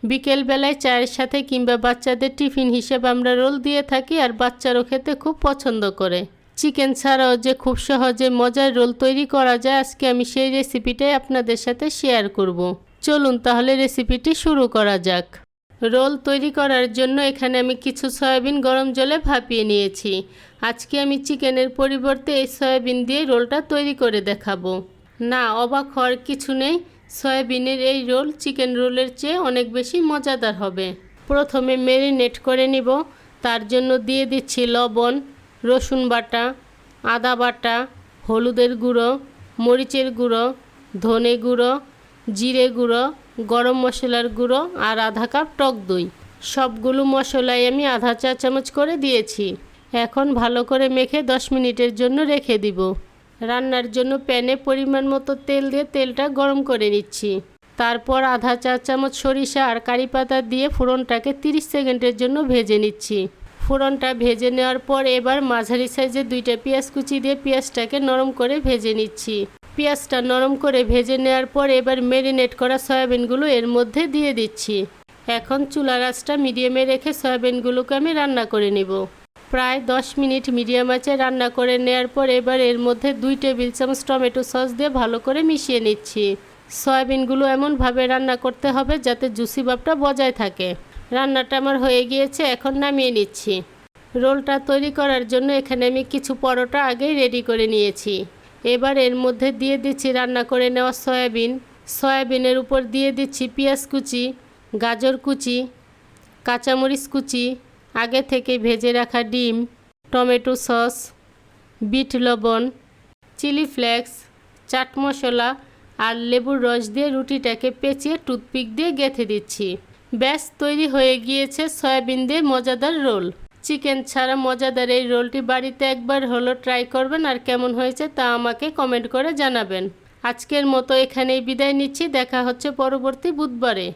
বিকেলবেলায় চায়ের সাথে কিংবা বাচ্চাদের টিফিন হিসেবে আমরা রোল দিয়ে থাকি, আর বাচ্চারাও খেতে খুব পছন্দ করে। চিকেন ছাড়াও যে খুব সহজে মজার রোল তৈরি করা যায়, আজকে আমি সেই রেসিপিটাই আপনাদের সাথে শেয়ার করব। চলুন তাহলে রেসিপিটি শুরু করা যাক। রোল তৈরি করার জন্য এখানে আমি কিছু সয়াবিন গরম জলে ভাপিয়ে নিয়েছি। আজকে আমি চিকেনের পরিবর্তে এই সয়াবিন দিয়ে রোলটা তৈরি করে দেখাবো। না, অবাক হওয়ার কিছু নেই, সয়াবিনের এই রোল চিকেন রোলের চেয়ে অনেক বেশি মজাদার হবে। প্রথমে ম্যারিনেট করে নিব। তার জন্য দিয়ে দিচ্ছি লবণ, রসুন বাটা, আদা বাটা, হলুদের গুঁড়ো, মরিচের গুঁড়ো, ধনে গুঁড়ো, জিরে গুঁড়ো, গরম মশলার গুঁড়ো আর আধা কাপ টক দই। সবগুলো মশলাই আমি আধা চা চামচ করে দিয়েছি। এখন ভালো করে মেখে 10 মিনিটের জন্য রেখে দিব। রান্নার জন্য প্যানে পরিমাণ মতো তেল দিয়ে তেলটা গরম করে নিচ্ছি। তারপর আধা চা চামচ সরিষা আর কারি পাতা দিয়ে ফোড়নটাকে 30 সেকেন্ডের জন্য ভেজে নিচ্ছি। ফোড়নটা ভেজে নেওয়ার পর এবার মাঝারি সাইজের 2টা পেঁয়াজ কুচি দিয়ে পেঁয়াজটাকে নরম করে ভেজে নিচ্ছি। পেঁয়াজটা নরম করে ভেজে নেওয়ার পর এবার ম্যারিনেট করা সয়াবিনগুলো এর মধ্যে দিয়ে দিচ্ছি। এখন চুলার আঁচটা মিডিয়ামে রেখে সয়াবিনগুলোকে আমি রান্না করে নিব। প্রায় 10 মিনিট মিডিয়াম আঁচে রান্না করে নেওয়ার পর এবার এর মধ্যে 2 টেবিল চামচ টমেটো সস দিয়ে ভালো করে মিশিয়ে নিচ্ছি। সয়াবিনগুলো এমনভাবে রান্না করতে হবে যাতে জুসি ভাবটা বজায় থাকে। রান্নাটা আমার হয়ে গিয়েছে, এখন নামিয়ে নিচ্ছি। রোলটা তৈরি করার জন্য এখানে আমি কিছু পরোটা আগেই রেডি করে নিয়েছি। এবার এর মধ্যে দিয়ে দিচ্ছি রান্না করে নেওয়া সয়াবিন। সয়াবিনের উপর দিয়ে দিচ্ছি পেঁয়াজ কুচি, গাজর কুচি, কাঁচামরিচ কুচি, আগে থেকে ভেজে রাখা ডিম, টমেটো সস, বিট লবণ, চিলি ফ্লেক্স, চাট মশলা আর লেবুর রস দিয়ে রুটিটাকে পেঁচিয়ে টুথপিক দিয়ে গেঁথে দিচ্ছি। ব্যাস তৈরি হয়ে গিয়েছে সয়াবিন দিয়ে মজাদার রোল। চিকেন ছাড়া মজাদার এই রোলটি বাড়িতে একবার হলো ট্রাই করবেন, আর কেমন হয়েছে তা আমাকে কমেন্ট করে জানাবেন। আজকের মতো এখানেই বিদায় নিচ্ছি। দেখা হচ্ছে পরবর্তী বুধবারে।